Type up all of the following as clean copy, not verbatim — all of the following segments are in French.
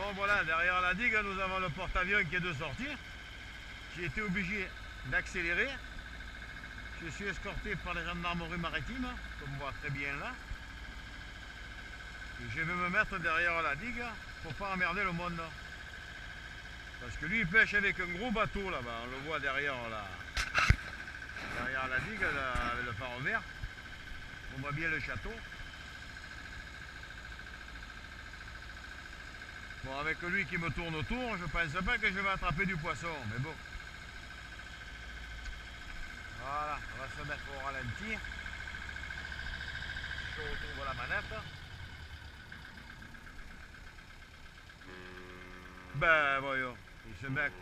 Bon voilà, derrière la digue, nous avons le porte-avions qui est de sortie. J'ai été obligé d'accélérer. Je suis escorté par les gendarmeries maritimes, comme on voit très bien là. Et je vais me mettre derrière la digue pour pas emmerder le monde. Parce que lui il pêche avec un gros bateau là-bas, on le voit derrière la digue, là, avec le phare vert. On voit bien le château. Bon, avec lui qui me tourne autour, je pense pas que je vais attraper du poisson, mais bon. Voilà, on va se mettre au ralenti. Je retrouve la manette. Ben voyons, il se met.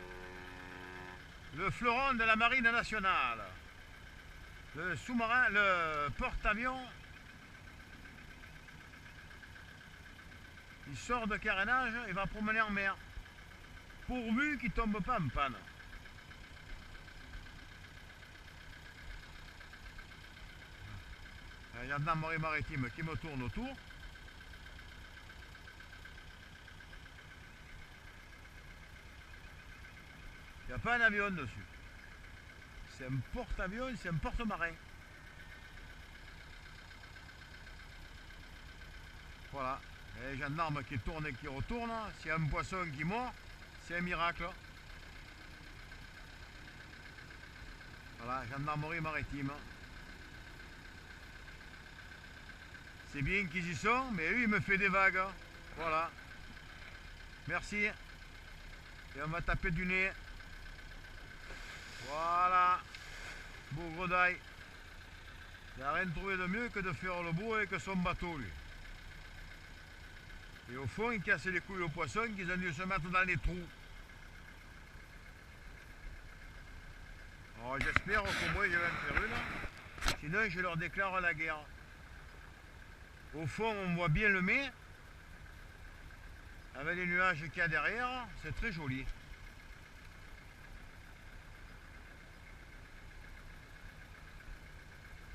Le fleuron de la marine nationale. Le sous-marin, le porte-avions. Il sort de carénage et va promener en mer. Pourvu qu'il ne tombe pas en panne. Il y a une marée maritime qui me tourne autour. Il n'y a pas un avion dessus. C'est un porte-avions, c'est un porte-marin. Voilà. Et les gendarmes qui tournent et qui retournent. S'il y a un poisson qui mord, c'est un miracle. Voilà, gendarmerie maritime. C'est bien qu'ils y sont, mais lui il me fait des vagues. Voilà. Merci. Et on va taper du nez. Voilà. Beau gros d'ail. Il n'a rien trouvé de mieux que de faire le beau avec son bateau lui. Et au fond il casse les couilles aux poissons qu'ils ont dû se mettre dans les trous. Alors j'espère qu'au moins je vais en faire une. Sinon je leur déclare la guerre. Au fond on voit bien le mets. Avec les nuages qu'il y a derrière, c'est très joli.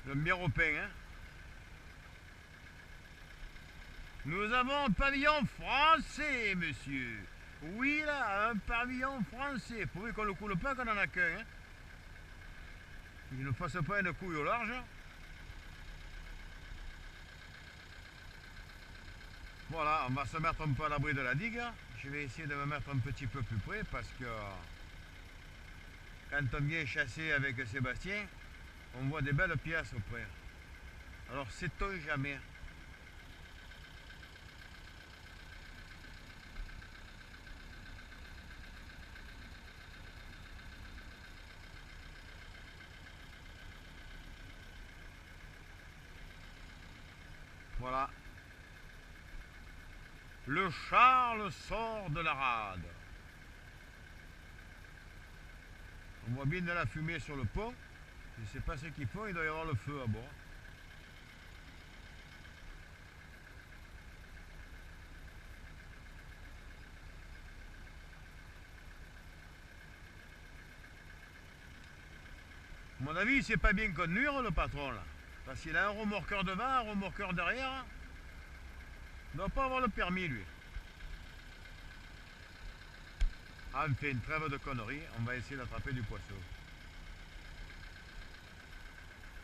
J'aime bien repeint, hein. Nous avons un pavillon français, monsieur. Oui, là, un pavillon français. Pourvu qu'on ne le coule pas, qu'on n'en a qu'un. Hein. Qu'il ne fasse pas une couille au large. Voilà, on va se mettre un peu à l'abri de la digue. Je vais essayer de me mettre un petit peu plus près parce que quand on vient chasser avec Sébastien, on voit des belles pièces auprès. Alors, sait-on jamais. Voilà. Le Charles sort de la rade. On voit bien de la fumée sur le pont. Je ne sais pas ce qu'ils font, il doit y avoir le feu à bord. À mon avis, il ne sait pas bien conduire le patron là. Parce qu'il a un remorqueur devant, un remorqueur derrière. Il ne doit pas avoir le permis lui. Ah, on fait une trêve de conneries, on va essayer d'attraper du poisson.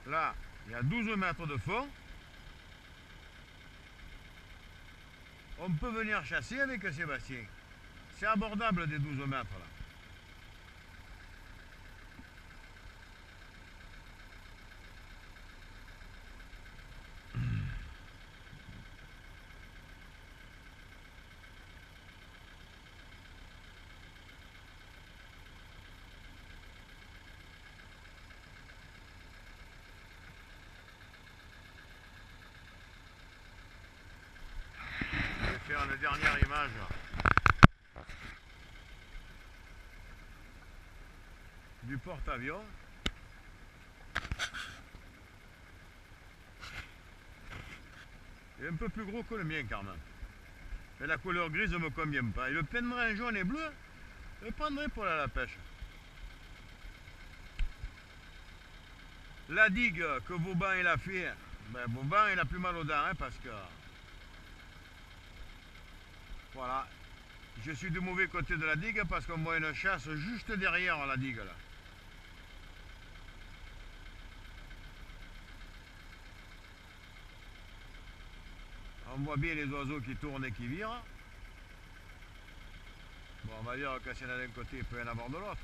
Là, il y a 12 mètres de fond. On peut venir chasser avec Sébastien. C'est abordable des 12 mètres là. Je vais faire une dernière image. Du porte-avions. Il est un peu plus gros que le mien quand même. Mais la couleur grise ne me convient pas. Et le peindrait en jaune et bleu, je le prendrais pour aller à la pêche. La digue que Vauban il a fait, ben Vauban il a plus mal aux dents hein, parce que voilà, Je suis du mauvais côté de la digue parce qu'on voit une chasse juste derrière la digue là. On voit bien les oiseaux qui tournent et qui virent. Bon, on va dire que s'il y en a d'un côté, il peut y en avoir de l'autre.